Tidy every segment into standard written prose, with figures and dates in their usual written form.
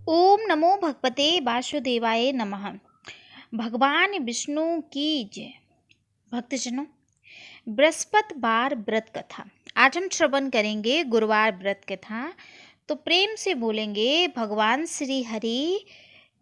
ओम नमो भगवते वासुदेवाय नमः। भगवान विष्णु की जय। भक्तजनों, बृहस्पतिवार व्रत कथा आज हम श्रवण करेंगे। गुरुवार व्रत कथा तो प्रेम से बोलेंगे भगवान श्री हरि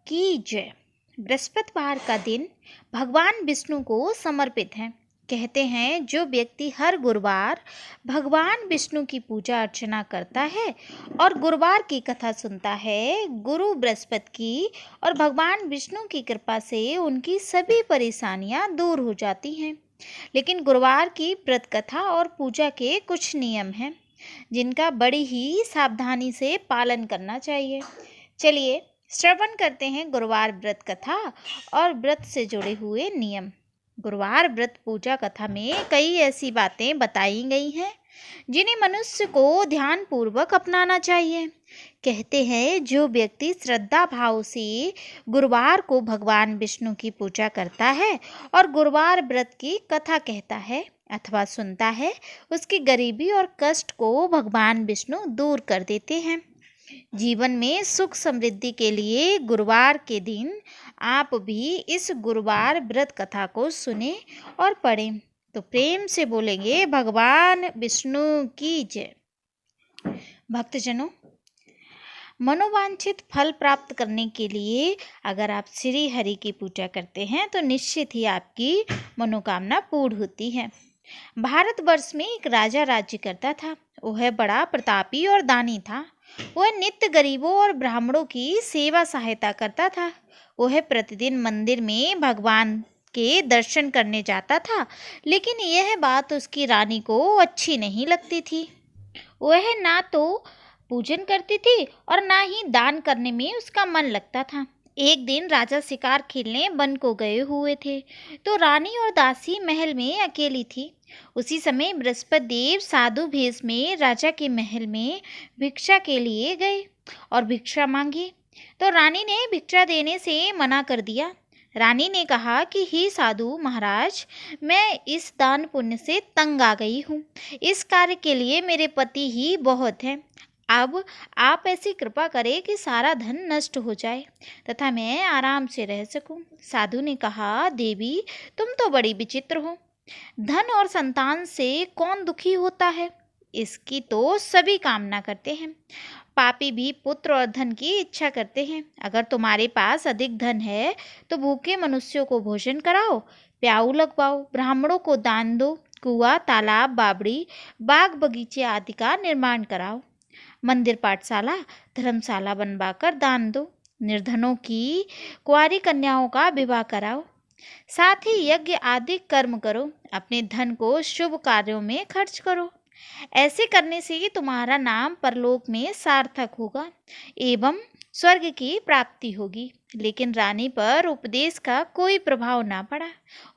की जय। बृहस्पतिवार का दिन भगवान विष्णु को समर्पित है। कहते हैं जो व्यक्ति हर गुरुवार भगवान विष्णु की पूजा अर्चना करता है और गुरुवार की कथा सुनता है, गुरु बृहस्पति की और भगवान विष्णु की कृपा से उनकी सभी परेशानियां दूर हो जाती हैं। लेकिन गुरुवार की व्रत कथा और पूजा के कुछ नियम हैं जिनका बड़ी ही सावधानी से पालन करना चाहिए। चलिए श्रवण करते हैं गुरुवार व्रत कथा और व्रत से जुड़े हुए नियम। गुरुवार व्रत पूजा कथा में कई ऐसी बातें बताई गई हैं जिन्हें मनुष्य को ध्यान पूर्वक अपनाना चाहिए। कहते हैं जो व्यक्ति श्रद्धा भाव से गुरुवार को भगवान विष्णु की पूजा करता है और गुरुवार व्रत की कथा कहता है अथवा सुनता है, उसकी गरीबी और कष्ट को भगवान विष्णु दूर कर देते हैं। जीवन में सुख समृद्धि के लिए गुरुवार के दिन आप भी इस गुरुवार व्रत कथा को सुने और पढ़ें। तो प्रेम से बोलेंगे भगवान विष्णु की जय। भक्तजनों, मनोवांछित फल प्राप्त करने के लिए अगर आप श्री हरि की पूजा करते हैं तो निश्चित ही आपकी मनोकामना पूर्ण होती है। भारतवर्ष में एक राजा राज्य करता था। वह बड़ा प्रतापी और दानी था। वह नित्य गरीबों और ब्राह्मणों की सेवा सहायता करता था। वह प्रतिदिन मंदिर में भगवान के दर्शन करने जाता था, लेकिन यह बात उसकी रानी को अच्छी नहीं लगती थी। वह ना तो पूजन करती थी और ना ही दान करने में उसका मन लगता था। एक दिन राजा शिकार खेलने वन को गए हुए थे तो रानी और दासी महल में अकेली थी। उसी समय बृहस्पति देव साधु भेष में राजा के महल में भिक्षा के लिए गए और भिक्षा मांगी तो रानी ने भिक्षा देने से मना कर दिया। रानी ने कहा कि हे साधु महाराज, मैं इस दान पुण्य से तंग आ गई हूँ। इस कार्य के लिए मेरे पति ही बहुत हैं। अब आप ऐसी कृपा करें कि सारा धन नष्ट हो जाए तथा मैं आराम से रह सकूं। साधु ने कहा, देवी तुम तो बड़ी विचित्र हो। धन और संतान से कौन दुखी होता है? इसकी तो सभी कामना करते हैं। पापी भी पुत्र और धन की इच्छा करते हैं। अगर तुम्हारे पास अधिक धन है तो भूखे मनुष्यों को भोजन कराओ, प्याऊ लगवाओ, ब्राह्मणों को दान दो, कुआं, तालाब, बावड़ी, बाग बगीचे आदि का निर्माण कराओ, मंदिर, पाठशाला, धर्मशाला बनवाकर दान दो, निर्धनों की कुंवारी कन्याओं का विवाह कराओ, साथ ही यज्ञ आदि कर्म करो, अपने धन को शुभ कार्यों में खर्च करो। ऐसे करने से ही तुम्हारा नाम परलोक में सार्थक होगा एवं स्वर्ग की प्राप्ति होगी। लेकिन रानी पर उपदेश का कोई प्रभाव ना पड़ा।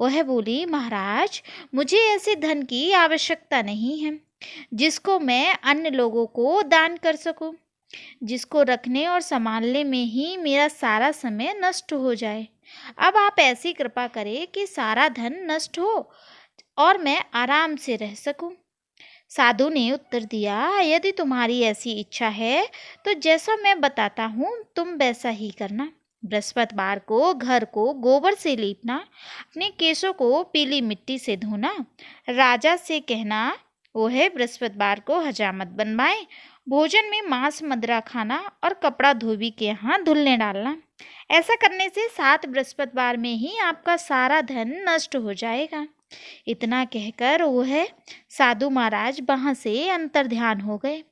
वह बोली, महाराज मुझे ऐसे धन की आवश्यकता नहीं है जिसको मैं अन्य लोगों को दान कर सकूं, जिसको रखने और संभालने में ही मेरा सारा समय नष्ट हो जाए। अब आप ऐसी कृपा करें कि सारा धन नष्ट हो और मैं आराम से रह सकूं। साधु ने उत्तर दिया, यदि तुम्हारी ऐसी इच्छा है तो जैसा मैं बताता हूँ तुम वैसा ही करना। बृहस्पतिवार को घर को गोबर से लीपना, अपने केशों को पीली मिट्टी से धोना, राजा से कहना वो है बृहस्पतिवार को हजामत बनवाएं, भोजन में मांस मदिरा खाना और कपड़ा धोबी के यहाँ धुलने डालना। ऐसा करने से 7 बृहस्पतिवार में ही आपका सारा धन नष्ट हो जाएगा। इतना कहकर वह साधु महाराज वहाँ से अंतर्ध्यान हो गए।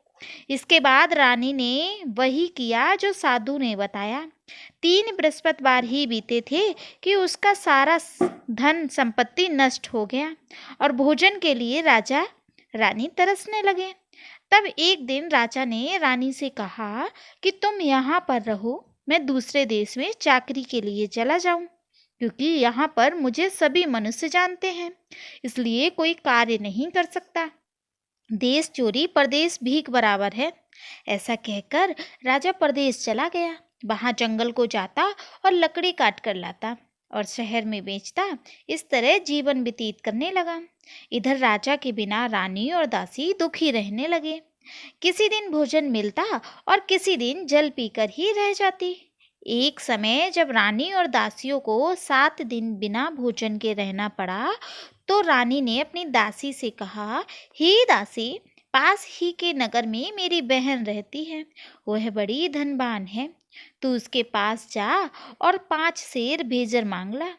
इसके बाद रानी ने वही किया जो साधु ने बताया। 3 बृहस्पतिवार ही बीते थे कि उसका सारा धन संपत्ति नष्ट हो गया और भोजन के लिए राजा रानी तरसने लगे। तब एक दिन राजा ने रानी से कहा कि तुम यहाँ पर रहो, मैं दूसरे देश में चाकरी के लिए चला जाऊं, क्योंकि यहाँ पर मुझे सभी मनुष्य जानते हैं, इसलिए कोई कार्य नहीं कर सकता। देश चोरी परदेश भीख बराबर है। ऐसा कहकर राजा परदेश चला गया। वहाँ जंगल को जाता और लकड़ी काट कर लाता और शहर में बेचता। इस तरह जीवन व्यतीत करने लगा। इधर राजा के बिना रानी और दासी दुखी रहने लगे। किसी दिन भोजन मिलता और किसी दिन जल पीकर ही रह जाती। एक समय जब रानी और दासियों को 7 दिन बिना भोजन के रहना पड़ा, तो रानी ने अपनी दासी से कहा, हे दासी, पास ही के नगर में मेरी बहन रहती है। वह बड़ी धनवान है। तू उसके पास जा और 5 सेर भेजर मांग ला,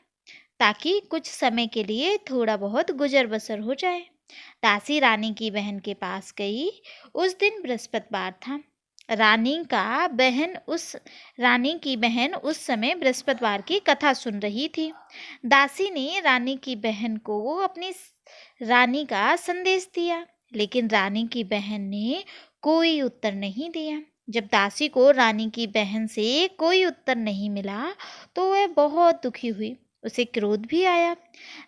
ताकि कुछ समय के लिए थोड़ा बहुत गुजर बसर हो जाए। दासी रानी की बहन के पास गई। उस दिन बृहस्पतिवार था। रानी की बहन उस समय बृहस्पतिवार की कथा सुन रही थी। दासी ने रानी की बहन को अपनी रानी का संदेश दिया, लेकिन रानी की बहन ने कोई उत्तर नहीं दिया। जब दासी को रानी की बहन से कोई उत्तर नहीं मिला, तो वह बहुत दुखी हुई। उसे क्रोध भी आया।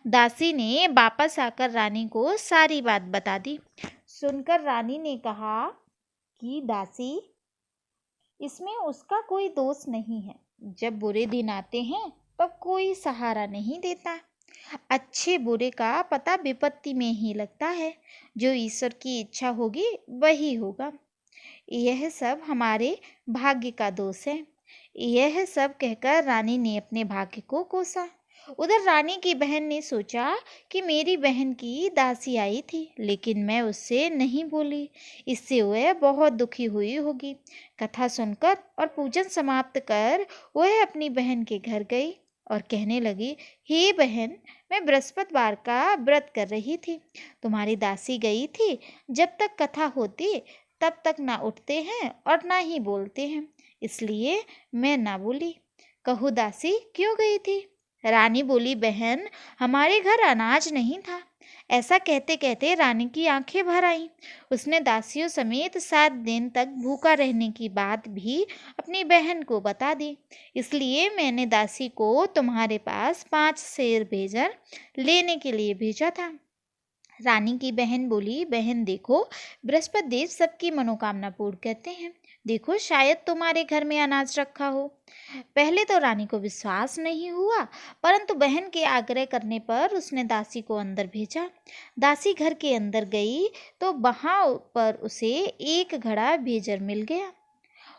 दासी ने वापस आकर रानी को सारी बात बता दी। सुनकर रानी ने कहा कि दासी, इसमें उसका कोई दोष नहीं है। जब बुरे दिन आते हैं तब कोई सहारा नहीं देता। अच्छे बुरे का पता विपत्ति में ही लगता है। जो ईश्वर की इच्छा होगी वही होगा। यह सब हमारे भाग्य का दोष है। यह सब कहकर रानी ने अपने भाग्य को कोसा। उधर रानी की बहन ने सोचा कि मेरी बहन की दासी आई थी, लेकिन मैं उससे नहीं बोली। इससे वह बहुत दुखी हुई होगी। कथा सुनकर और पूजन समाप्त कर वह अपनी बहन के घर गई और कहने लगी, हे बहन, मैं बृहस्पतिवार का व्रत कर रही थी। तुम्हारी दासी गई थी। जब तक कथा होती तब तक ना उठते हैं और ना ही बोलते हैं, इसलिए मैं ना बोली। कहूँ दासी, क्यों गई थी? रानी बोली, बहन, हमारे घर अनाज नहीं था। ऐसा कहते कहते रानी की आंखें भर आईं। उसने दासियों समेत 7 दिन तक भूखा रहने की बात भी अपनी बहन को बता दी। इसलिए मैंने दासी को तुम्हारे पास 5 सेर भेजर लेने के लिए भेजा था। रानी की बहन बोली, बहन देखो, बृहस्पति देव सबकी मनोकामना पूर्ण करते हैं। देखो, शायद तुम्हारे घर में अनाज रखा हो। पहले तो रानी को विश्वास नहीं हुआ, परंतु बहन के आग्रह करने पर उसने दासी को अंदर भेजा। दासी घर के अंदर गई तो वहां पर उसे एक घड़ा भेजर मिल गया।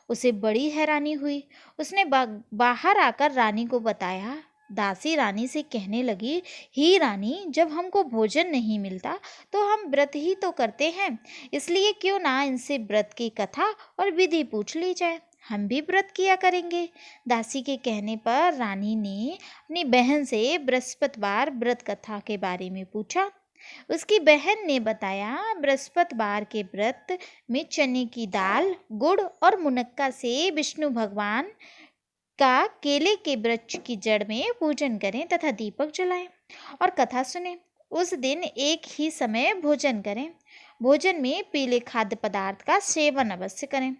उसे बड़ी हैरानी हुई। उसने बाहर आकर रानी को बताया। दासी रानी से कहने लगी, ही रानी, जब हमको भोजन नहीं मिलता तो हम व्रत ही तो करते हैं, इसलिए क्यों ना इनसे व्रत की कथा और विधि पूछ ली जाए। हम भी व्रत किया करेंगे। दासी के कहने पर रानी ने अपनी बहन से बृहस्पतिवार व्रत कथा के बारे में पूछा। उसकी बहन ने बताया, बृहस्पतिवार के व्रत में चने की दाल, गुड़ और मुनक्का से विष्णु भगवान का केले के वृक्ष की जड़ में पूजन करें तथा दीपक जलाएं और कथा सुनें। उस दिन एक ही समय भोजन करें। भोजन में पीले खाद्य पदार्थ का सेवन अवश्य करें।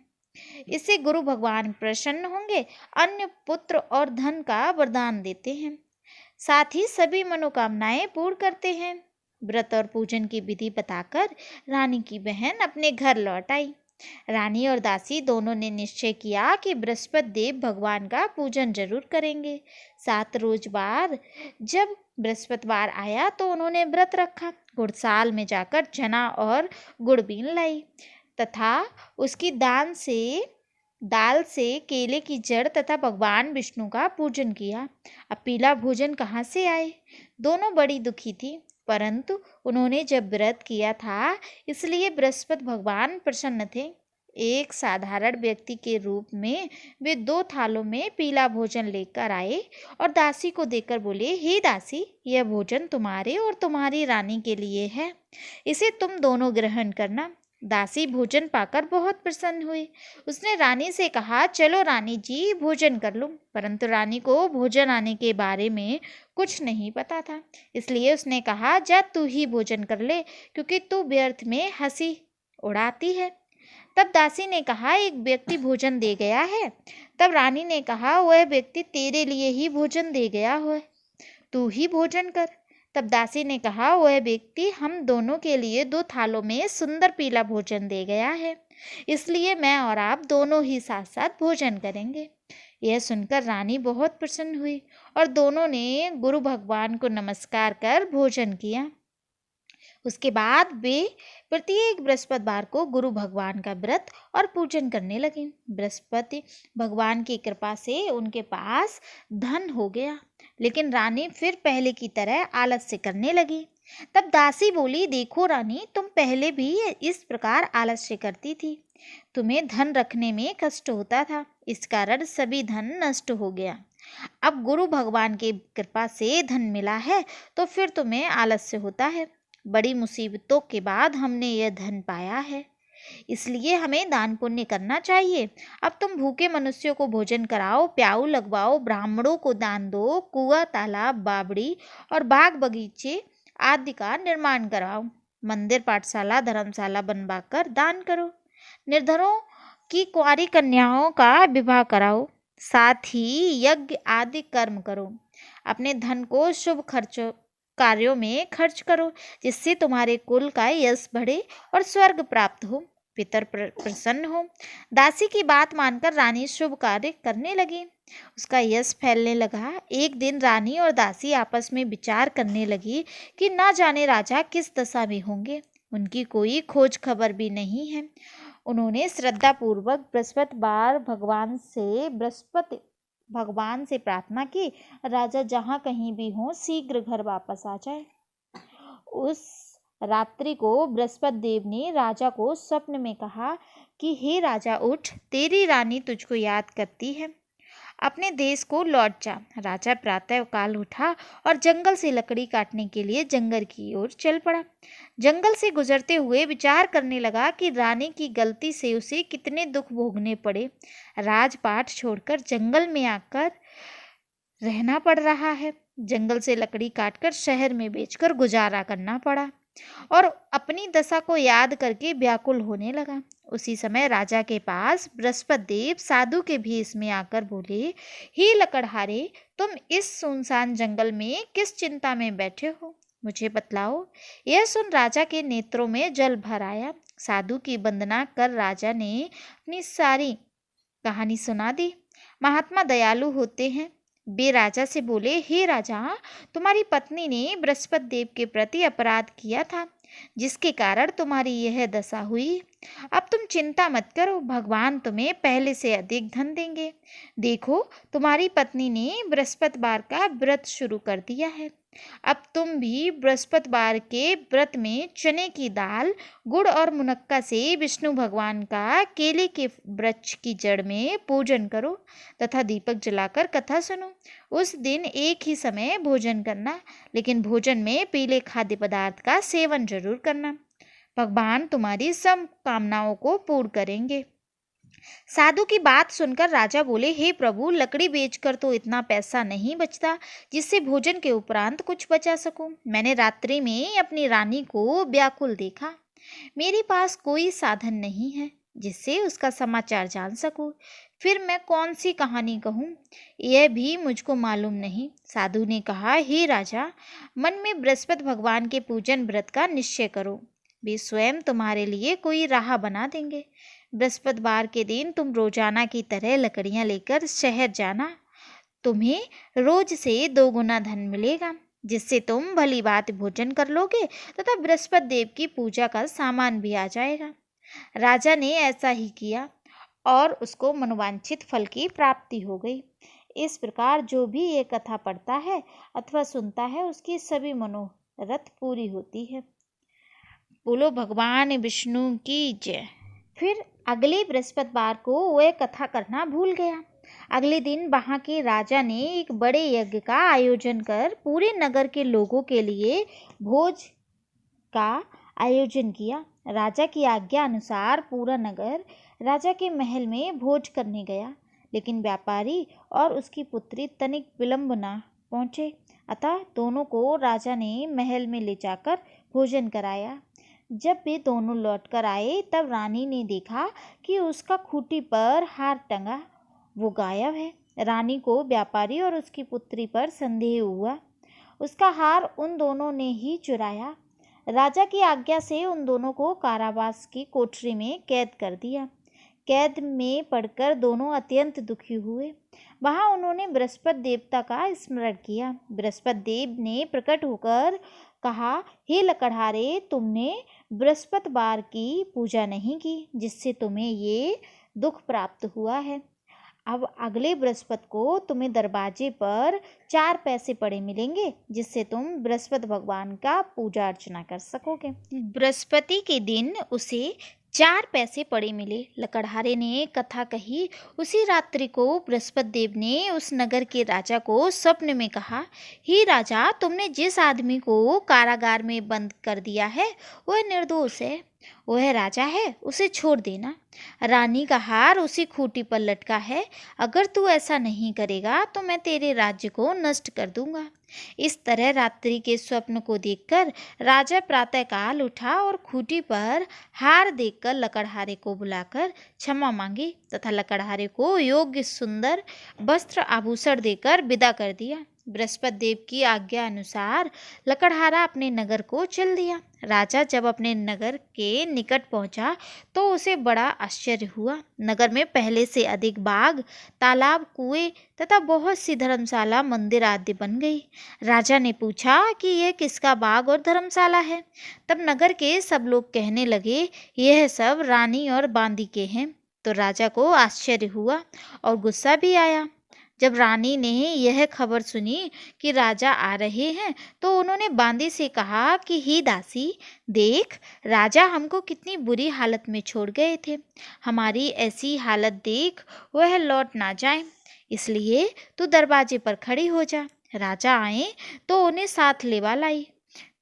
इससे गुरु भगवान प्रसन्न होंगे। अन्य, पुत्र और धन का वरदान देते हैं। साथ ही सभी मनोकामनाएं पूर्ण करते हैं। व्रत और पूजन की विधि बताकर रानी की बहन अपने घर लौट आई। रानी और दासी दोनों ने निश्चय किया कि बृहस्पति देव भगवान का पूजन जरूर करेंगे। 7 रोज बाद जब बृहस्पतिवार आया तो उन्होंने व्रत रखा। गुड़साल में जाकर चना और गुड़ बीन लाई तथा उसकी दाल से केले की जड़ तथा भगवान विष्णु का पूजन किया। अब पीला भोजन कहाँ से आए? दोनों बड़ी दुखी थी, परंतु उन्होंने जब व्रत किया था इसलिए बृहस्पति भगवान प्रसन्न थे। एक साधारण व्यक्ति के रूप में वे 2 थालों में पीला भोजन लेकर आए और दासी को देकर बोले, हे दासी, यह भोजन तुम्हारे और तुम्हारी रानी के लिए है। इसे तुम दोनों ग्रहण करना। दासी भोजन पाकर बहुत प्रसन्न हुई। उसने रानी से कहा, चलो रानी जी, भोजन कर लूं। परंतु रानी को भोजन आने के बारे में कुछ नहीं पता था, इसलिए उसने कहा, जा तू ही भोजन कर ले, क्योंकि तू व्यर्थ में हंसी उड़ाती है। तब दासी ने कहा, एक व्यक्ति भोजन दे गया है। तब रानी ने कहा, वह व्यक्ति तेरे लिए ही भोजन दे गया है, तू ही भोजन कर। तब दासी ने कहा, वह व्यक्ति हम दोनों के लिए 2 थालों में सुंदर पीला भोजन दे गया है, इसलिए मैं और आप दोनों ही साथ साथ भोजन करेंगे। यह सुनकर रानी बहुत प्रसन्न हुई और दोनों ने गुरु भगवान को नमस्कार कर भोजन किया। उसके बाद वे प्रत्येक बृहस्पतिवार को गुरु भगवान का व्रत और पूजन करने लगे। बृहस्पति भगवान की कृपा से उनके पास धन हो गया, लेकिन रानी फिर पहले की तरह आलस्य करने लगी। तब दासी बोली, देखो रानी, तुम पहले भी इस प्रकार आलस्य करती थी। तुम्हें धन रखने में कष्ट होता था, इस कारण सभी धन नष्ट हो गया। अब गुरु भगवान की कृपा से धन मिला है तो फिर तुम्हें आलस्य होता है। बड़ी मुसीबतों के बाद हमने यह धन पाया है, इसलिए हमें दान पुण्य करना चाहिए। अब तुम भूखे मनुष्यों को भोजन कराओ, प्याऊ लगवाओ, ब्राह्मणों को दान दो, कुआं, तालाब, बावड़ी और बाग बगीचे आदि का निर्माण कराओ, मंदिर, पाठशाला, धर्मशाला बनवाकर दान करो, निर्धनों की कुंवारी कन्याओं का विवाह कराओ, साथ ही यज्ञ आदि कर्म करो। अपने धन को शुभ कार्यों में खर्च करो, जिससे तुम्हारे कुल का यश बढ़े और स्वर्ग प्राप्त हो, पितर प्रसन्न हो। दासी की बात मानकर रानी शुभ कार्य करने लगी, उसका यश फैलने लगा। एक दिन रानी और दासी आपस में विचार करने लगी कि ना जाने राजा किस दशा में होंगे, उनकी कोई खोज खबर भी नहीं है। उन्होंने श्रद्धापूर्वक बृहस्पतिवार बृहस्पति भगवान से प्रार्थना की, राजा जहाँ कहीं भी हो शीघ्र घर वापस आ जाए। उस रात्रि को बृहस्पति देव ने राजा को स्वप्न में कहा कि हे राजा, उठ, तेरी रानी तुझको याद करती है, अपने देश को लौट जा। राजा प्रातः काल उठा और जंगल से लकड़ी काटने के लिए जंगल की ओर चल पड़ा। जंगल से गुजरते हुए विचार करने लगा कि रानी की गलती से उसे कितने दुख भोगने पड़े। राजपाट छोड़कर जंगल में आकर रहना पड़ रहा है। जंगल से लकड़ी काटकर शहर में बेचकर गुजारा करना पड़ा और अपनी दशा को याद करके व्याकुल होने लगा। उसी समय राजा के पास बृहस्पति देव साधु के भेष में आकर बोले, हे लकड़हारे, तुम इस सुनसान जंगल में किस चिंता में बैठे हो, मुझे बतलाओ। यह सुन राजा के नेत्रों में जल भर आया। साधु की वंदना कर राजा ने अपनी सारी कहानी सुना दी। महात्मा दयालु होते हैं। वे राजा से बोले, हे राजा, तुम्हारी पत्नी ने बृहस्पति देव के प्रति अपराध किया था, जिसके कारण तुम्हारी यह दशा हुई। अब तुम चिंता मत करो, भगवान तुम्हें पहले से अधिक धन देंगे। देखो, तुम्हारी पत्नी ने बृहस्पतिवार का व्रत शुरू कर दिया है। अब तुम भी बृहस्पतिवार के व्रत में चने की दाल, गुड़ और मुनक्का से विष्णु भगवान का केले के वृक्ष की जड़ में पूजन करो तथा दीपक जलाकर कथा सुनो। उस दिन एक ही समय भोजन करना, लेकिन भोजन में पीले खाद्य पदार्थ का सेवन जरूर करना। भगवान तुम्हारी सब कामनाओं को पूर्ण करेंगे। साधु की बात सुनकर राजा बोले, हे प्रभु, लकड़ी बेचकर तो इतना पैसा नहीं बचता जिससे भोजन के उपरांत कुछ बचा सकूं। मैंने रात्रि में अपनी रानी को व्याकुल देखा। मेरे पास कोई साधन नहीं है जिससे उसका समाचार जान सकूं। फिर मैं कौन सी कहानी कहूँ, यह भी मुझको मालूम नहीं। साधु ने कहा, हे राजा, मन में बृहस्पति भगवान के पूजन व्रत का निश्चय करो, वे स्वयं तुम्हारे लिए कोई राह बना देंगे। बृहस्पतिवार के दिन तुम रोजाना की तरह लकड़ियां लेकर शहर जाना। तुम्हें रोज से 2 गुना धन मिलेगा, जिससे तुम भली बात भोजन कर लोगे तथा बृहस्पति देव की पूजा का सामान भी आ जाएगा। राजा ने ऐसा ही किया और उसको मनोवांछित फल की प्राप्ति हो गई। इस प्रकार जो भी ये कथा पढ़ता है अथवा सुनता है, उसकी सभी मनोरथ पूरी होती है। बोलो भगवान विष्णु की जय। फिर अगले बृहस्पतिवार को वह कथा करना भूल गया। अगले दिन वहाँ के राजा ने एक बड़े यज्ञ का आयोजन कर पूरे नगर के लोगों के लिए भोज का आयोजन किया। राजा की आज्ञा अनुसार पूरा नगर राजा के महल में भोज करने गया, लेकिन व्यापारी और उसकी पुत्री तनिक विलंब न पहुँचे, अतः दोनों को राजा ने महल में ले जाकर भोजन कराया। जब वे दोनों लौटकर आए तब रानी ने देखा कि उसका खूंटी पर हार टंगा वो गायब है। रानी को व्यापारी और उसकी पुत्री पर संदेह हुआ। उसका हार उन दोनों ने ही चुराया। राजा की आज्ञा से उन दोनों को कारावास की कोठरी में कैद कर दिया। कैद में पड़कर दोनों अत्यंत दुखी हुए। वहाँ उन्होंने बृहस्पति देवता का स्मरण किया। बृहस्पति देव ने प्रकट होकर कहा, हे लकड़हारे, तुमने बृहस्पतिवार की पूजा नहीं की, जिससे तुम्हें ये दुख प्राप्त हुआ है। अब अगले बृहस्पति को तुम्हें दरवाजे पर 4 पैसे पड़े मिलेंगे, जिससे तुम बृहस्पति भगवान का पूजा अर्चना कर सकोगे। बृहस्पति के दिन उसे 4 पैसे पड़े मिले। लकड़हारे ने कथा कही। उसी रात्रि को बृहस्पति देव ने उस नगर के राजा को स्वप्न में कहा, हे राजा, तुमने जिस आदमी को कारागार में बंद कर दिया है वह निर्दोष है, वह राजा है, उसे छोड़ देना। रानी का हार उसी खूंटी पर लटका है। अगर तू ऐसा नहीं करेगा तो मैं तेरे राज्य को नष्ट कर दूंगा। इस तरह रात्रि के स्वप्न को देखकर राजा प्रातःकाल उठा और खूंटी पर हार देखकर लकड़हारे को बुलाकर क्षमा मांगी तथा लकड़हारे को योग्य सुंदर वस्त्र आभूषण देकर विदा कर दिया। बृहस्पति देव की आज्ञा अनुसार लकड़हारा अपने नगर को चल दिया। राजा जब अपने नगर के निकट पहुंचा तो उसे बड़ा आश्चर्य हुआ। नगर में पहले से अधिक बाग, तालाब, कुएं तथा बहुत सी धर्मशाला, मंदिर आदि बन गई। राजा ने पूछा कि यह किसका बाग और धर्मशाला है। तब नगर के सब लोग कहने लगे, यह सब रानी और बांदी के हैं। तो राजा को आश्चर्य हुआ और गुस्सा भी आया। जब रानी ने यह खबर सुनी कि राजा आ रहे हैं तो उन्होंने बांदी से कहा कि ही दासी, देख, राजा हमको कितनी बुरी हालत में छोड़ गए थे। हमारी ऐसी हालत देख वह लौट ना जाए, इसलिए तू दरवाजे पर खड़ी हो जा। राजा आए तो उन्हें साथ लेवा लाई।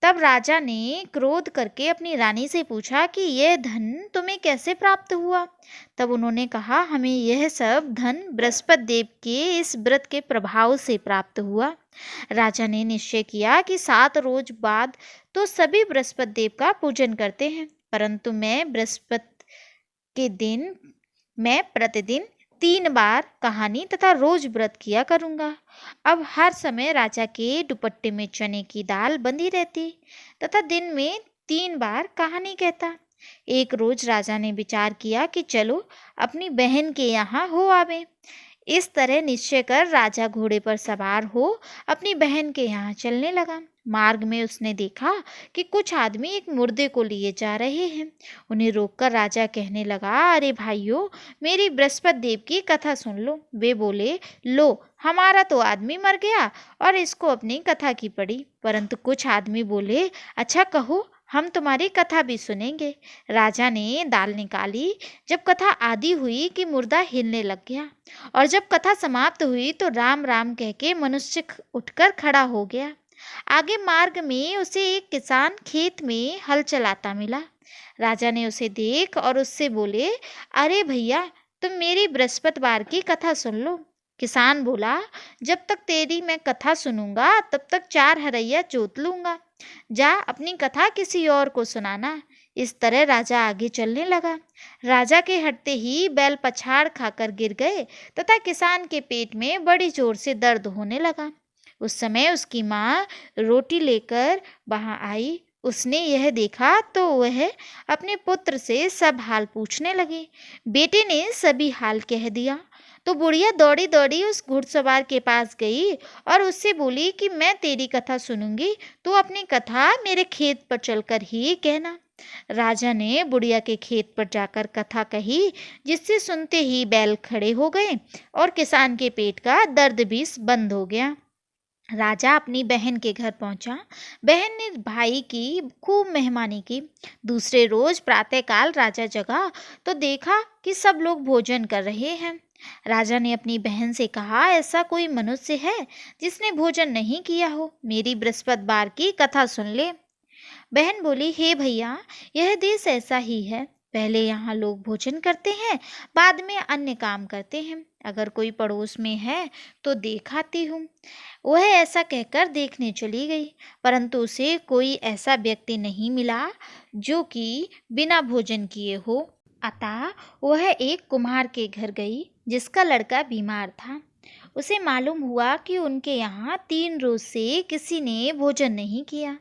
तब राजा ने क्रोध करके अपनी रानी से पूछा कि यह धन तुम्हें कैसे प्राप्त हुआ। तब उन्होंने कहा, हमें यह सब धन बृहस्पति देव के इस व्रत के प्रभाव से प्राप्त हुआ। राजा ने निश्चय किया कि 7 रोज बाद तो सभी बृहस्पति देव का पूजन करते हैं, परंतु मैं प्रतिदिन 3 बार कहानी तथा रोज व्रत किया करूँगा। अब हर समय राजा के दुपट्टे में चने की दाल बंधी रहती तथा दिन में 3 बार कहानी कहता। एक रोज राजा ने विचार किया कि चलो अपनी बहन के यहाँ हो आवे। इस तरह निश्चय कर राजा घोड़े पर सवार हो अपनी बहन के यहाँ चलने लगा। मार्ग में उसने देखा कि कुछ आदमी एक मुर्दे को लिए जा रहे हैं। उन्हें रोककर राजा कहने लगा, अरे भाइयों, मेरी बृहस्पति देव की कथा सुन लो। वे बोले, लो, हमारा तो आदमी मर गया और इसको अपनी कथा की पड़ी। परंतु कुछ आदमी बोले, अच्छा कहो, हम तुम्हारी कथा भी सुनेंगे। राजा ने दाल निकाली। जब कथा आधी हुई कि मुर्दा हिलने लग गया और जब कथा समाप्त हुई तो राम राम कह के मनुष्य उठकर खड़ा हो गया। आगे मार्ग में उसे एक किसान खेत में हल चलाता मिला। राजा ने उसे देख और उससे बोले, अरे भैया, तुम मेरी बृहस्पतिवार की कथा सुन लो। किसान बोला, जब तक तेरी मैं कथा सुनूंगा तब तक 4 हरैया जोत लूंगा। जा अपनी कथा किसी और को सुनाना। इस तरह राजा आगे चलने लगा। राजा के हटते ही बैल पछाड़ खाकर गिर गए तथा किसान के पेट में बड़ी जोर से दर्द होने लगा। उस समय उसकी माँ रोटी लेकर वहां आई। उसने यह देखा तो वह अपने पुत्र से सब हाल पूछने लगी। बेटे ने सभी हाल कह दिया तो बुढ़िया दौड़ी दौड़ी उस घुड़सवार के पास गई और उससे बोली कि मैं तेरी कथा सुनूंगी, तू अपनी कथा मेरे खेत पर चलकर ही कहना। राजा ने बुढ़िया के खेत पर जाकर कथा कही, जिससे सुनते ही बैल खड़े हो गए और किसान के पेट का दर्द भी बंद हो गया। राजा अपनी बहन के घर पहुंचा। बहन ने भाई की खूब मेहमानी की। दूसरे रोज प्रातःकाल राजा जगा तो देखा कि सब लोग भोजन कर रहे हैं। राजा ने अपनी बहन से कहा, ऐसा कोई मनुष्य है जिसने भोजन नहीं किया हो? मेरी बृहस्पतिवार की कथा सुन ले। बहन बोली, हे भैया, यह देश ऐसा ही है। पहले यहाँ लोग भोजन करते हैं, बाद में अन्य काम करते हैं। अगर कोई पड़ोस में है तो देखाती हूँ। वह ऐसा कहकर देखने चली गई, परंतु उसे कोई ऐसा व्यक्ति नहीं मिला जो कि बिना भोजन किए हो। अतः वह एक कुम्हार के घर गई जिसका लड़का बीमार था। उसे मालूम हुआ कि उनके यहाँ 3 रोज से किसी ने भोजन नहीं किया।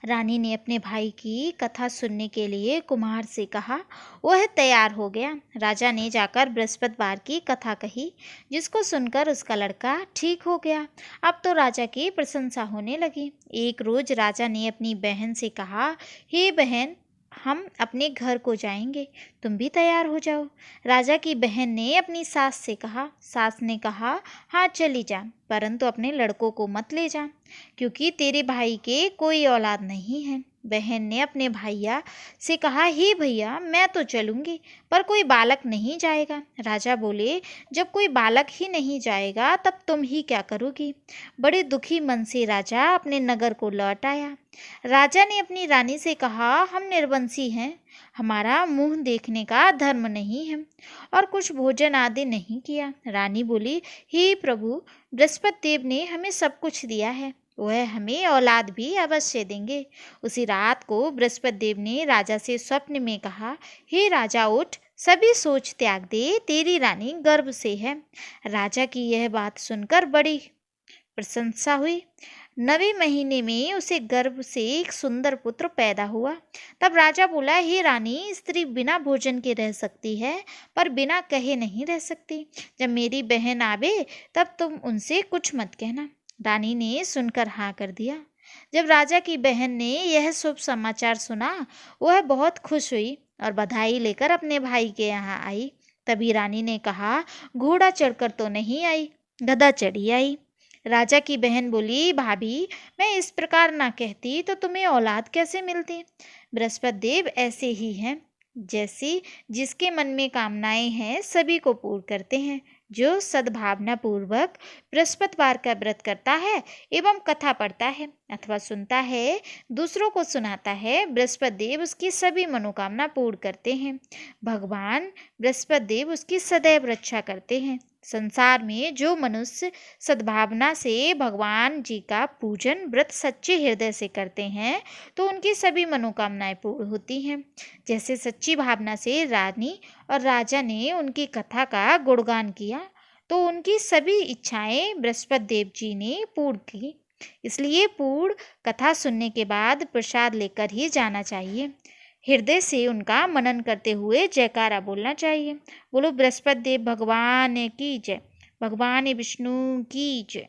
रानी ने अपने भाई की कथा सुनने के लिए कुम्हार से कहा। वह तैयार हो गया। राजा ने जाकर बृहस्पतिवार की कथा कही, जिसको सुनकर उसका लड़का ठीक हो गया। अब तो राजा की प्रशंसा होने लगी। एक रोज राजा ने अपनी बहन से कहा, हे बहन, हम अपने घर को जाएंगे, तुम भी तैयार हो जाओ। राजा की बहन ने अपनी सास से कहा। सास ने कहा, हाँ चली जा, परंतु अपने लड़कों को मत ले जा, क्योंकि तेरे भाई के कोई औलाद नहीं है। बहन ने अपने भैया से कहा, हे भैया, मैं तो चलूंगी, पर कोई बालक नहीं जाएगा। राजा बोले, जब कोई बालक ही नहीं जाएगा तब तुम ही क्या करोगी। बड़े दुखी मन से राजा अपने नगर को लौट आया। राजा ने अपनी रानी से कहा, हम निर्वंशी हैं, हमारा मुंह देखने का धर्म नहीं है, और कुछ भोजन आदि नहीं किया। रानी बोली, हे प्रभु, बृहस्पति देव ने हमें सब कुछ दिया है, वह हमें औलाद भी अवश्य देंगे। उसी रात को बृहस्पति देव ने राजा से स्वप्न में कहा, हे राजा, उठ, सभी सोच त्याग दे, तेरी रानी गर्भ से है। राजा की यह बात सुनकर बड़ी प्रशंसा हुई। 9वें महीने में उसे गर्भ से एक सुंदर पुत्र पैदा हुआ। तब राजा बोला, हे रानी, स्त्री बिना भोजन के रह सकती है, पर बिना कहे नहीं रह सकती। जब मेरी बहन आवे तब तुम उनसे कुछ मत कहना। रानी ने सुनकर हाँ कर दिया। जब राजा की बहन ने यह शुभ समाचार सुना, वह बहुत खुश हुई और बधाई लेकर अपने भाई के यहाँ आई। तभी रानी ने कहा, घोड़ा चढ़कर तो नहीं आई, गधा चढ़ी आई। राजा की बहन बोली, भाभी, मैं इस प्रकार ना कहती तो तुम्हें औलाद कैसे मिलती। बृहस्पति देव ऐसे ही हैं, जैसी जिसके मन में कामनाएं हैं सभी को पूर्ण करते हैं। जो सद्भावना पूर्वक बृहस्पतिवार का व्रत करता है एवं कथा पढ़ता है अथवा सुनता है, दूसरों को सुनाता है, बृहस्पति देव उसकी सभी मनोकामना पूर्ण करते हैं। भगवान बृहस्पति देव उसकी सदैव रक्षा करते हैं। संसार में जो मनुष्य सद्भावना से भगवान जी का पूजन व्रत सच्चे हृदय से करते हैं, तो उनकी सभी मनोकामनाएं पूर्ण होती हैं। जैसे सच्ची भावना से रानी और राजा ने उनकी कथा का गुणगान किया, तो उनकी सभी इच्छाएं बृहस्पति देव जी ने पूर्ण की। इसलिए पूर्ण कथा सुनने के बाद प्रसाद लेकर ही जाना चाहिए। हृदय से उनका मनन करते हुए जयकारा बोलना चाहिए। बोलो बृहस्पति देव भगवान की जय, भगवान विष्णु की जय।